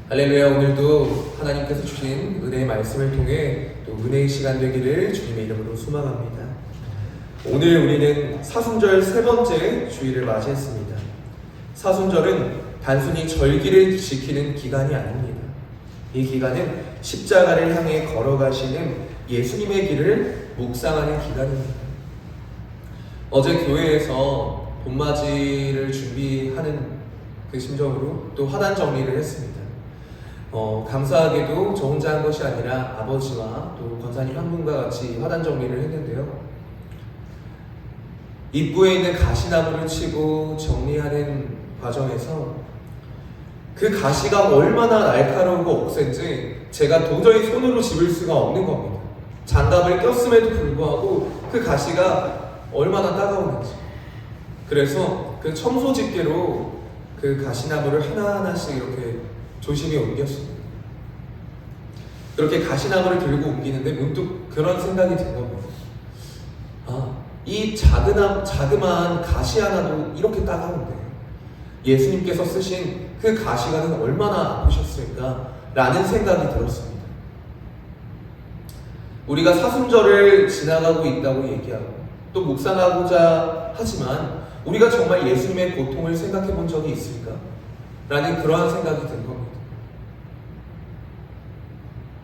할렐루야. 오늘도 하나님께서 주신 은혜의 말씀을 통해 또 은혜의 시간 되기를 주님의 이름으로 소망합니다. 오늘 우리는 사순절 세 번째 주일을 맞이했습니다. 사순절은 단순히 절기를 지키는 기간이 아닙니다. 이 기간은 십자가를 향해 걸어가시는 예수님의 길을 묵상하는 기간입니다. 어제 교회에서 봄맞이를 준비하는 그 심정으로 또 화단 정리를 했습니다. 감사하게도 저 혼자 한 것이 아니라 아버지와 또 권사님 한 분과 같이 화단 정리를 했는데요. 입구에 있는 가시나무를 치고 정리하는 과정에서 그 가시가 얼마나 날카로우고 억센지 제가 도저히 손으로 집을 수가 없는 겁니다. 장갑을 꼈음에도 불구하고 그 가시가 얼마나 따가웠는지. 그래서 그 청소 집게로 그 가시나무를 하나하나씩 이렇게 조심히 옮겼습니다. 그렇게 가시나무를 들고 옮기는데 문득 그런 생각이 든 겁니다. 이 자그마한 가시 하나도 이렇게 따가운데 예수님께서 쓰신 그 가시관은 얼마나 아프셨을까 라는 생각이 들었습니다. 우리가 사순절을 지나가고 있다고 얘기하고 또 묵상하고자 하지만 우리가 정말 예수님의 고통을 생각해 본 적이 있을까? 라는 그러한 생각이 든 겁니다.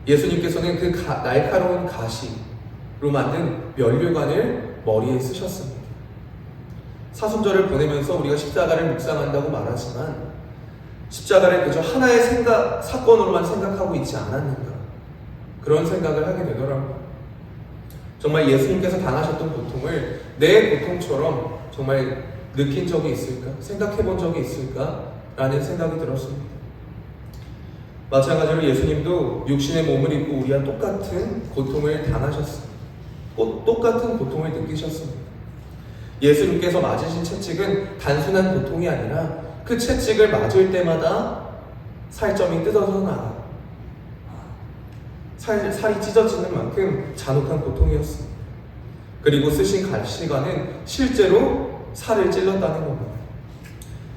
예수님께서는 그 날카로운 가시로 만든 면류관을 머리에 쓰셨습니다. 사순절을 보내면서 우리가 십자가를 묵상한다고 말하지만 십자가를 그저 하나의 사건으로만 생각하고 있지 않았는가, 그런 생각을 하게 되더라고요. 정말 예수님께서 당하셨던 고통을 내 고통처럼 정말 느낀 적이 있을까? 생각해 본 적이 있을까? 라는 생각이 들었습니다. 마찬가지로 예수님도 육신의 몸을 입고 우리와 똑같은 고통을 당하셨습니다. 똑같은 고통을 느끼셨습니다. 예수님께서 맞으신 채찍은 단순한 고통이 아니라 그 채찍을 맞을 때마다 살점이 뜯어져 나가고 살이 찢어지는 만큼 잔혹한 고통이었습니다. 그리고 쓰신 가시관은 실제로 살을 찔렀다는 겁니다.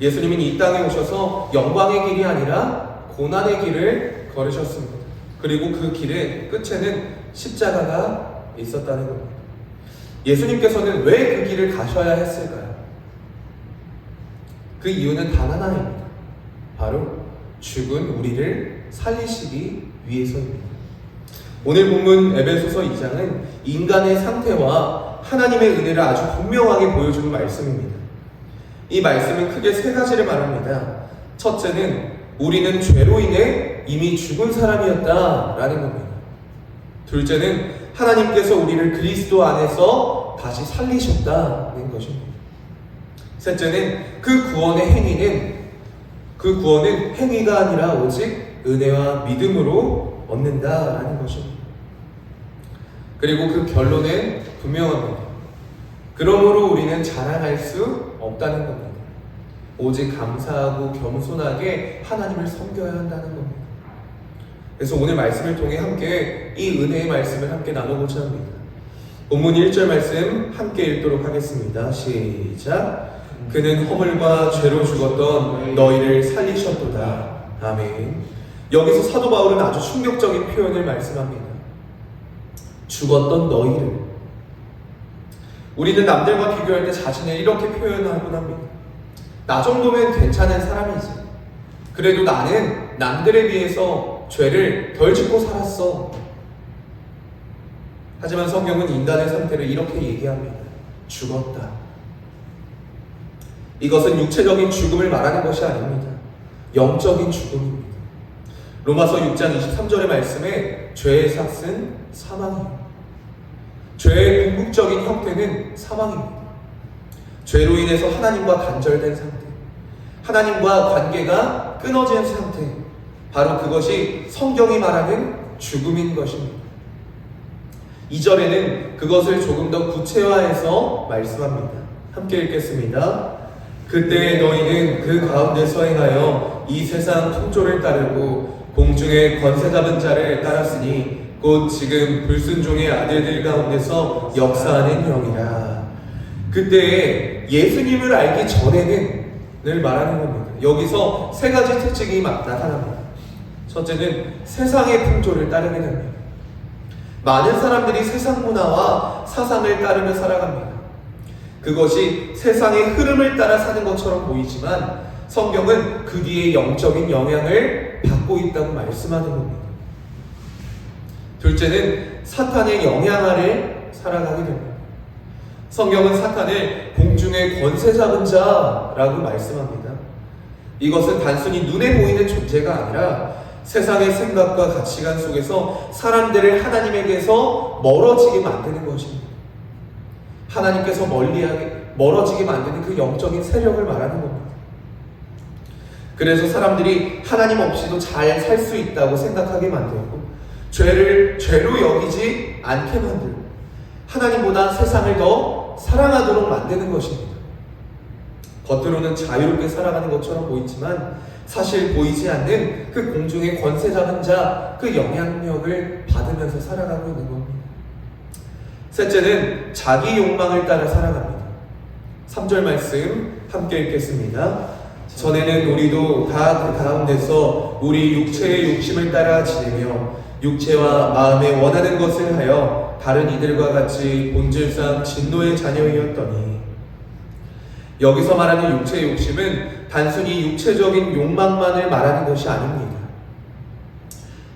예수님은 이 땅에 오셔서 영광의 길이 아니라 고난의 길을 걸으셨습니다. 그리고 그 길의 끝에는 십자가가 있었다는 겁니다. 예수님께서는 왜 그 길을 가셔야 했을까요? 그 이유는 단 하나입니다. 바로 죽은 우리를 살리시기 위해서입니다. 오늘 본문 에베소서 2장은 인간의 상태와 하나님의 은혜를 아주 분명하게 보여주는 말씀입니다. 이 말씀은 크게 세 가지를 말합니다. 첫째는 우리는 죄로 인해 이미 죽은 사람이었다라는 겁니다. 둘째는 하나님께서 우리를 그리스도 안에서 다시 살리셨다는 것입니다. 셋째는 그 구원은 행위가 아니라 오직 은혜와 믿음으로 얻는다라는 것입니다. 그리고 그 결론은 분명합니다. 그러므로 우리는 자랑할 수 없다는 겁니다. 오직 감사하고 겸손하게 하나님을 섬겨야 한다는 겁니다. 그래서 오늘 말씀을 통해 함께 이 은혜의 말씀을 함께 나눠보자 합니다. 본문 1절 말씀 함께 읽도록 하겠습니다. 시작. 그는 허물과 죄로 죽었던 너희를 살리셨도다. 아멘. 여기서 사도 바울은 아주 충격적인 표현을 말씀합니다. 죽었던 너희를. 우리는 남들과 비교할 때 자신을 이렇게 표현하곤 합니다. 나 정도면 괜찮은 사람이지. 그래도 나는 남들에 비해서 죄를 덜 짓고 살았어. 하지만 성경은 인간의 상태를 이렇게 얘기합니다. 죽었다. 이것은 육체적인 죽음을 말하는 것이 아닙니다. 영적인 죽음입니다. 로마서 6장 23절의 말씀에 죄의 삭은 사망입니다. 죄의 궁극적인 형태는 사망입니다. 죄로 인해서 하나님과 단절된 상태, 하나님과 관계가 끊어진 상태, 바로 그것이 성경이 말하는 죽음인 것입니다. 2절에는 그것을 조금 더 구체화해서 말씀합니다. 함께 읽겠습니다. 그때 너희는 그 가운데서 행하여 이 세상 풍조를 따르고 공중의 권세 잡은 자를 따랐으니 곧 지금 불순종의 아들들 가운데서 역사하는 형이라. 그때 예수님을 알기 전에는 늘 말하는 겁니다. 여기서 세 가지 특징이 나타납니다. 첫째는 세상의 풍조를 따르게 됩니다. 많은 사람들이 세상 문화와 사상을 따르며 살아갑니다. 그것이 세상의 흐름을 따라 사는 것처럼 보이지만 성경은 그 뒤에 영적인 영향을 받고 있다고 말씀하는 겁니다. 둘째는 사탄의 영향 아래 살아가게 됩니다. 성경은 사탄을 공중의 권세 잡은 자라고 말씀합니다. 이것은 단순히 눈에 보이는 존재가 아니라 세상의 생각과 가치관 속에서 사람들을 하나님에게서 멀어지게 만드는 것입니다. 하나님께서 멀어지게 만드는 그 영적인 세력을 말하는 겁니다. 그래서 사람들이 하나님 없이도 잘 살 수 있다고 생각하게 만들고 죄를 죄로 여기지 않게 만들고 하나님보다 세상을 더 사랑하도록 만드는 것입니다. 겉으로는 자유롭게 살아가는 것처럼 보이지만 사실 보이지 않는 그 공중의 권세 잡은 자, 그 영향력을 받으면서 살아가고 있는 겁니다. 셋째는 자기 욕망을 따라 살아갑니다. 3절 말씀 함께 읽겠습니다. 전에는 우리도 다 그 가운데서 우리 육체의 욕심을 따라 지내며 육체와 마음에 원하는 것을 하여 다른 이들과 같이 본질상 진노의 자녀이었더니. 여기서 말하는 육체의 욕심은 단순히 육체적인 욕망만을 말하는 것이 아닙니다.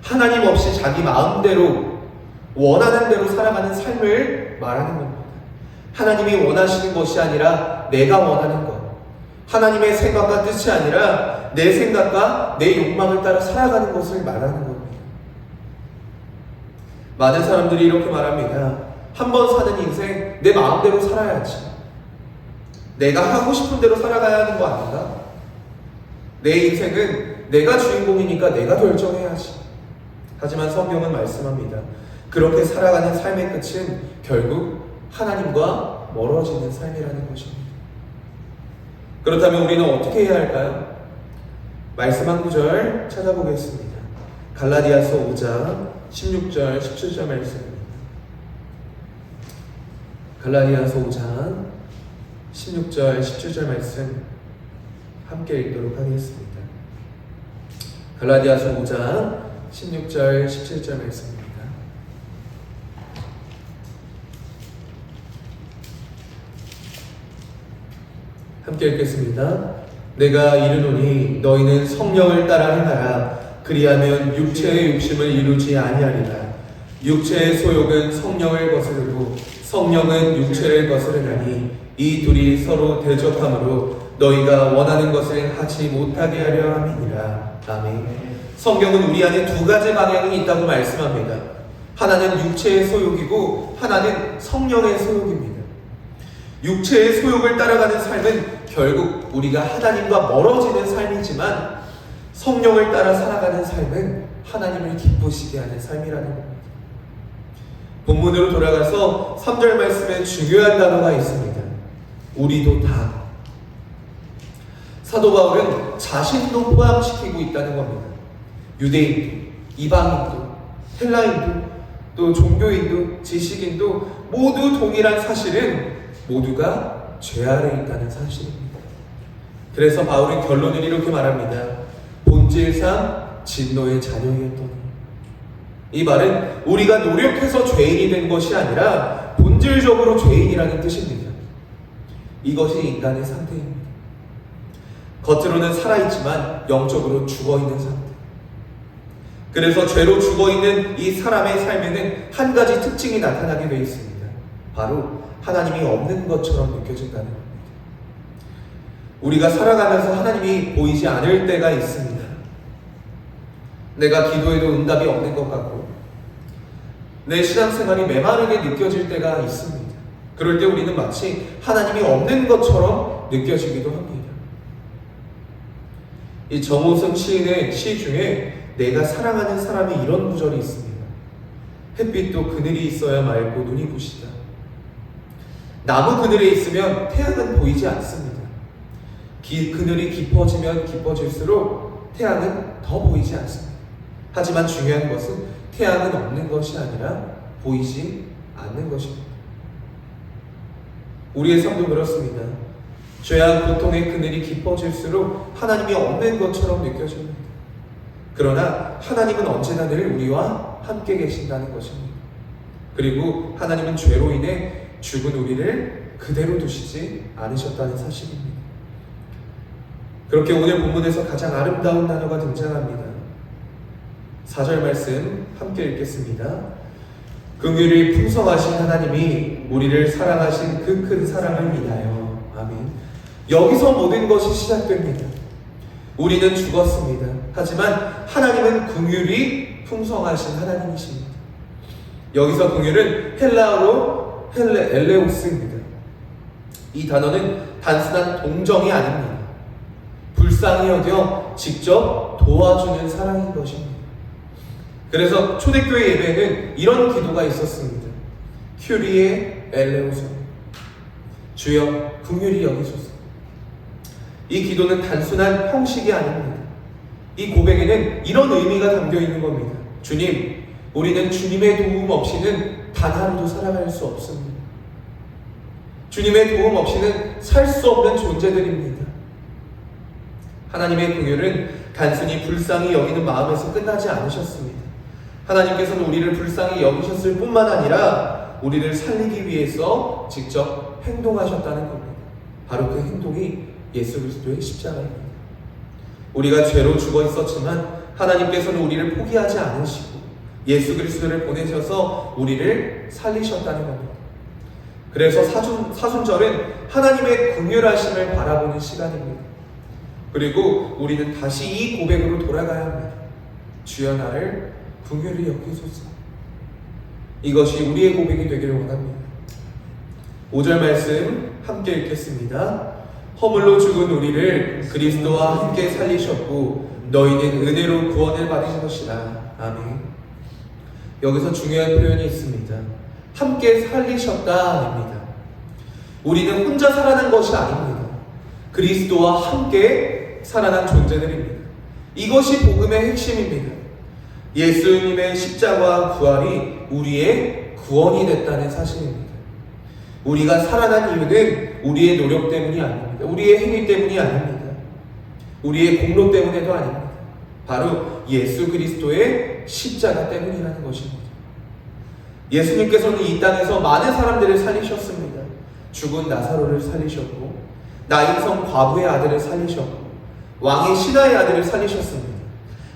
하나님 없이 자기 마음대로 원하는 대로 살아가는 삶을 말하는 겁니다. 하나님이 원하시는 것이 아니라 내가 원하는 것, 하나님의 생각과 뜻이 아니라 내 생각과 내 욕망을 따라 살아가는 것을 말하는 겁니다. 많은 사람들이 이렇게 말합니다. 한 번 사는 인생 내 마음대로 살아야지. 내가 하고 싶은 대로 살아가야 하는 거 아닌가? 내 인생은 내가 주인공이니까 내가 결정해야지. 하지만 성경은 말씀합니다. 그렇게 살아가는 삶의 끝은 결국 하나님과 멀어지는 삶이라는 것입니다. 그렇다면 우리는 어떻게 해야 할까요? 말씀 한 구절 찾아보겠습니다. 갈라디아서 5장 16절 17절 말씀입니다. 갈라디아서 5장 16절 17절 말씀 함께 읽도록 하겠습니다. 갈라디아서 5장 16절 17절 말씀입니다. 함께 읽겠습니다. 내가 이르노니 너희는 성령을 따라 행하라. 그리하면 육체의 욕심을 이루지 아니하리라. 육체의 소욕은 성령을 거스르고 성령은 육체를 거스르나니 이 둘이 서로 대적함으로 너희가 원하는 것을 하지 못하게 하려 함이니라. 아멘. 성경은 우리 안에 두 가지 방향이 있다고 말씀합니다. 하나는 육체의 소욕이고 하나는 성령의 소욕입니다. 육체의 소욕을 따라가는 삶은 결국 우리가 하나님과 멀어지는 삶이지만 성령을 따라 살아가는 삶은 하나님을 기쁘시게 하는 삶이라는 겁니다. 본문으로 돌아가서 3절 말씀에 중요한 단어가 있습니다. 우리도 다. 사도 바울은 자신도 포함시키고 있다는 겁니다. 유대인도, 이방인도, 헬라인도, 또 종교인도, 지식인도 모두 동일한 사실은 모두가 죄 아래 있다는 사실입니다. 그래서 바울은 결론을 이렇게 말합니다. 본질상 진노의 자녀였더니. 이 말은 우리가 노력해서 죄인이 된 것이 아니라 본질적으로 죄인이라는 뜻입니다. 이것이 인간의 상태입니다. 겉으로는 살아있지만 영적으로 죽어있는 상태. 그래서 죄로 죽어있는 이 사람의 삶에는 한 가지 특징이 나타나게 되어 있습니다. 바로 하나님이 없는 것처럼 느껴진다는 겁니다. 우리가 살아가면서 하나님이 보이지 않을 때가 있습니다. 내가 기도해도 응답이 없는 것 같고 내 신앙생활이 메마르게 느껴질 때가 있습니다. 그럴 때 우리는 마치 하나님이 없는 것처럼 느껴지기도 합니다. 이 정호성 시인의 시 중에 내가 사랑하는 사람이 이런 구절이 있습니다. 햇빛도 그늘이 있어야 맑고 눈이 부시다. 나무 그늘에 있으면 태양은 보이지 않습니다. 그늘이 깊어지면 깊어질수록 태양은 더 보이지 않습니다. 하지만 중요한 것은 태양은 없는 것이 아니라 보이지 않는 것입니다. 우리의 삶도 그렇습니다. 죄악 고통의 그늘이 깊어질수록 하나님이 없는 것처럼 느껴집니다. 그러나 하나님은 언제나 늘 우리와 함께 계신다는 것입니다. 그리고 하나님은 죄로 인해 죽은 우리를 그대로 두시지 않으셨다는 사실입니다. 그렇게 오늘 본문에서 가장 아름다운 단어가 등장합니다. 4절 말씀 함께 읽겠습니다. 긍휼이 풍성하신 하나님이 우리를 사랑하신 그 큰 사랑을 인하여. 아멘. 여기서 모든 것이 시작됩니다. 우리는 죽었습니다. 하지만 하나님은 긍휼이 풍성하신 하나님이십니다. 여기서 긍휼은 헬라어로 엘레오스입니다. 이 단어는 단순한 동정이 아닙니다. 불쌍히 여겨 직접 도와주는 사랑인 것입니다. 그래서 초대교회 예배에는 이런 기도가 있었습니다. 큐리에 엘레오소, 주여 긍휼히 여기소서. 이 기도는 단순한 형식이 아닙니다. 이 고백에는 이런 의미가 담겨 있는 겁니다. 주님, 우리는 주님의 도움 없이는 단 하루도 살아갈 수 없습니다. 주님의 도움 없이는 살 수 없는 존재들입니다. 하나님의 긍휼은 단순히 불쌍히 여기는 마음에서 끝나지 않으셨습니다. 하나님께서는 우리를 불쌍히 여기셨을 뿐만 아니라 우리를 살리기 위해서 직접 행동하셨다는 겁니다. 바로 그 행동이 예수 그리스도의 십자가입니다. 우리가 죄로 죽어 있었지만 하나님께서는 우리를 포기하지 않으시고 예수 그리스도를 보내셔서 우리를 살리셨다는 겁니다. 그래서 사순절은 하나님의 긍휼하심을 바라보는 시간입니다. 그리고 우리는 다시 이 고백으로 돌아가야 합니다. 주여 나를 긍휼히 여기소서. 이것이 우리의 고백이 되기를 원합니다. 5절 말씀 함께 읽겠습니다. 허물로 죽은 우리를 그리스도와 함께 살리셨고 너희는 은혜로 구원을 받으신 것이라. 아멘. 여기서 중요한 표현이 있습니다. 함께 살리셨다입니다. 우리는 혼자 살아난 것이 아닙니다. 그리스도와 함께 살아난 존재들입니다. 이것이 복음의 핵심입니다. 예수님의 십자가와 부활이 우리의 구원이 됐다는 사실입니다. 우리가 살아난 이유는 우리의 노력 때문이 아닙니다. 우리의 행위 때문이 아닙니다. 우리의 공로 때문에도 아닙니다. 바로 예수 그리스도의 십자가 때문이라는 것입니다. 예수님께서는 이 땅에서 많은 사람들을 살리셨습니다. 죽은 나사로를 살리셨고 나인성 과부의 아들을 살리셨고 왕의 신하의 아들을 살리셨습니다.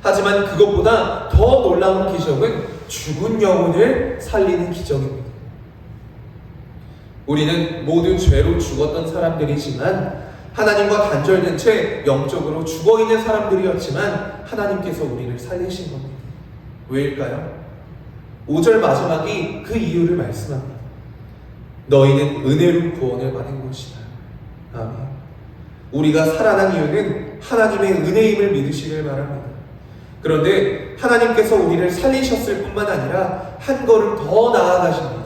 하지만 그것보다 더 놀라운 기적은 죽은 영혼을 살리는 기적입니다. 우리는 모두 죄로 죽었던 사람들이지만 하나님과 단절된 채 영적으로 죽어있는 사람들이었지만 하나님께서 우리를 살리신 겁니다. 왜일까요? 5절 마지막이 그 이유를 말씀합니다. 너희는 은혜로 구원을 받은 것이다. 아멘. 우리가 살아난 이유는 하나님의 은혜임을 믿으시길 바랍니다. 그런데 하나님께서 우리를 살리셨을 뿐만 아니라 한 걸음 더 나아가십니다.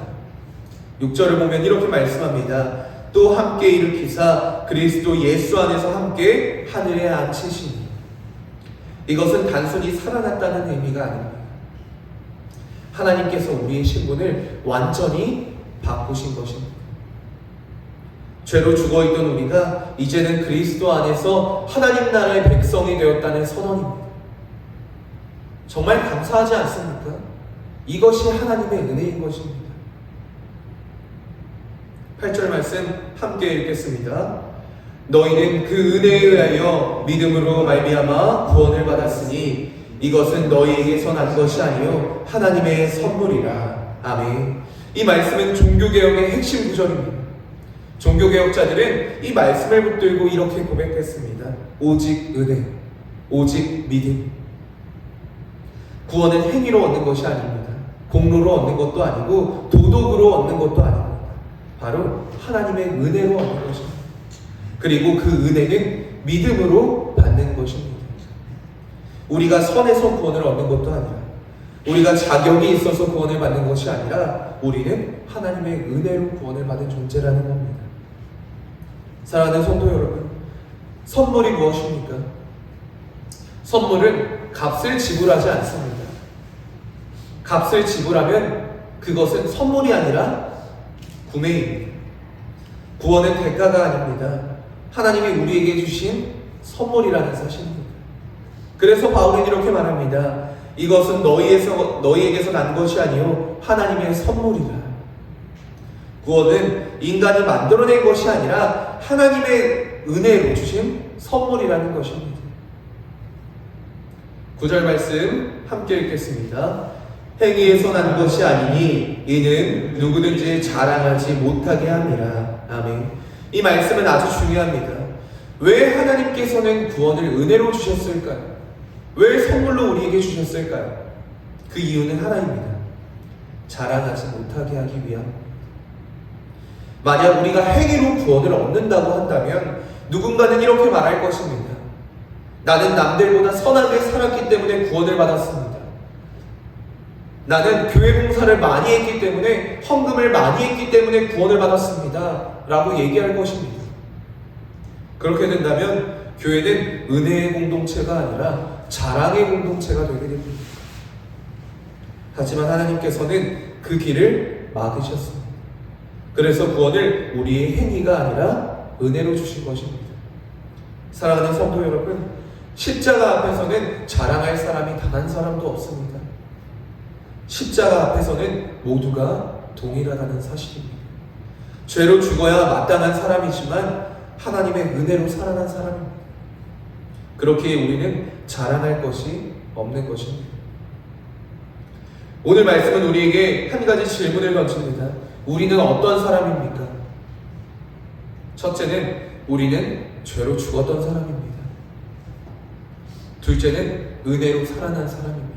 6절을 보면 이렇게 말씀합니다. 또 함께 일으키사 그리스도 예수 안에서 함께 하늘에 앉히시니. 이것은 단순히 살아났다는 의미가 아닙니다. 하나님께서 우리의 신분을 완전히 바꾸신 것입니다. 죄로 죽어있던 우리가 이제는 그리스도 안에서 하나님 나라의 백성이 되었다는 선언입니다. 정말 감사하지 않습니까? 이것이 하나님의 은혜인 것입니다. 8절 말씀 함께 읽겠습니다. 너희는 그 은혜에 의하여 믿음으로 말미암아 구원을 받았으니 이것은 너희에게서 난 것이 아니요 하나님의 선물이라. 아멘. 이 말씀은 종교개혁의 핵심 구절입니다. 종교개혁자들은 이 말씀을 붙들고 이렇게 고백했습니다. 오직 은혜, 오직 믿음. 구원은 행위로 얻는 것이 아닙니다. 공로로 얻는 것도 아니고 도덕으로 얻는 것도 아닙니다. 바로 하나님의 은혜로 얻는 것입니다. 그리고 그 은혜는 믿음으로 받는 것입니다. 우리가 선에서 구원을 얻는 것도 아니라 우리가 자격이 있어서 구원을 받는 것이 아니라 우리는 하나님의 은혜로 구원을 받은 존재라는 겁니다. 사랑하는 성도 여러분, 선물이 무엇입니까? 선물은 값을 지불하지 않습니다. 값을 지불하면 그것은 선물이 아니라 구매입니다. 구원은 대가가 아닙니다. 하나님이 우리에게 주신 선물이라는 사실입니다. 그래서 바울은 이렇게 말합니다. 이것은 너희에게서 난 것이 아니요 하나님의 선물이라. 구원은 인간이 만들어낸 것이 아니라 하나님의 은혜로 주신 선물이라는 것입니다. 9절 말씀 함께 읽겠습니다. 행위에서 난 것이 아니니 이는 누구든지 자랑하지 못하게 함이라. 아멘. 이 말씀은 아주 중요합니다. 왜 하나님께서는 구원을 은혜로 주셨을까요? 왜 선물로 우리에게 주셨을까요? 그 이유는 하나입니다. 자랑하지 못하게 하기 위함. 만약 우리가 행위로 구원을 얻는다고 한다면 누군가는 이렇게 말할 것입니다. 나는 남들보다 선하게 살았기 때문에 구원을 받았습니다. 나는 교회 봉사를 많이 했기 때문에, 헌금을 많이 했기 때문에 구원을 받았습니다. 라고 얘기할 것입니다. 그렇게 된다면 교회는 은혜의 공동체가 아니라 자랑의 공동체가 되게 됩니다. 하지만 하나님께서는 그 길을 막으셨습니다. 그래서 구원을 우리의 행위가 아니라 은혜로 주신 것입니다. 사랑하는 성도 여러분, 십자가 앞에서는 자랑할 사람이 단 한 사람도 없습니다. 십자가 앞에서는 모두가 동일하다는 사실입니다. 죄로 죽어야 마땅한 사람이지만 하나님의 은혜로 살아난 사람입니다. 그렇게 우리는 자랑할 것이 없는 것입니다. 오늘 말씀은 우리에게 한 가지 질문을 던집니다. 우리는 어떤 사람입니까? 첫째는 우리는 죄로 죽었던 사람입니다. 둘째는 은혜로 살아난 사람입니다.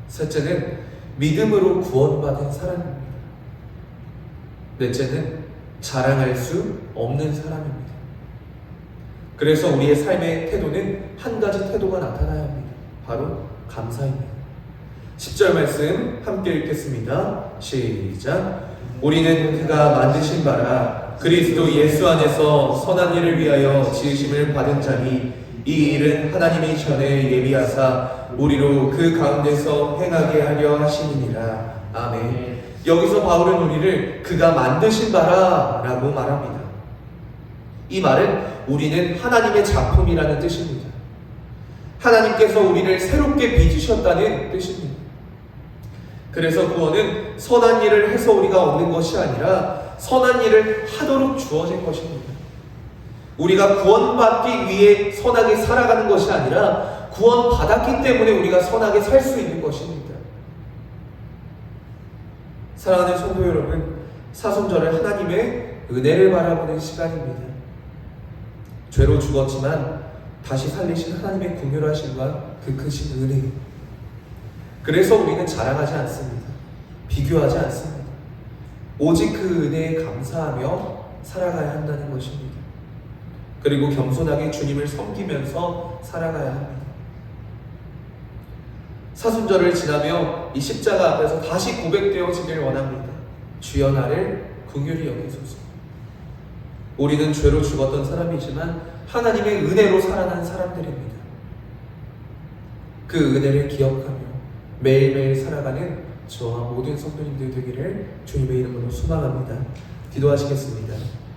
셋째는 믿음으로 구원받은 사람입니다. 넷째는 자랑할 수 없는 사람입니다. 그래서 우리의 삶의 태도는 한 가지 태도가 나타나야 합니다. 바로 감사입니다. 10절 말씀 함께 읽겠습니다. 시작. 우리는 그가 만드신 바라 그리스도 예수 안에서 선한 일을 위하여 지으심을 받은 자니 이 일은 하나님이 전에 예비하사 우리로 그 가운데서 행하게 하려 하시니라. 아멘. 여기서 바울은 우리를 그가 만드신 바라 라고 말합니다. 이 말은 우리는 하나님의 작품이라는 뜻입니다. 하나님께서 우리를 새롭게 빚으셨다는 뜻입니다. 그래서 구원은 선한 일을 해서 우리가 얻는 것이 아니라 선한 일을 하도록 주어진 것입니다. 우리가 구원받기 위해 선하게 살아가는 것이 아니라 구원받았기 때문에 우리가 선하게 살 수 있는 것입니다. 사랑하는 성도 여러분, 사순절은 하나님의 은혜를 바라보는 시간입니다. 죄로 죽었지만 다시 살리신 하나님의 긍휼하심과 그 크신 은혜. 그래서 우리는 자랑하지 않습니다. 비교하지 않습니다. 오직 그 은혜에 감사하며 살아가야 한다는 것입니다. 그리고 겸손하게 주님을 섬기면서 살아가야 합니다. 사순절을 지나며 이 십자가 앞에서 다시 고백되어지길 원합니다. 주여 나를 긍휼히 여기소서. 우리는 죄로 죽었던 사람이지만 하나님의 은혜로 살아난 사람들입니다. 그 은혜를 기억하며 매일매일 살아가는 저와 모든 성도님들 되기를 주님의 이름으로 소망합니다. 기도하시겠습니다.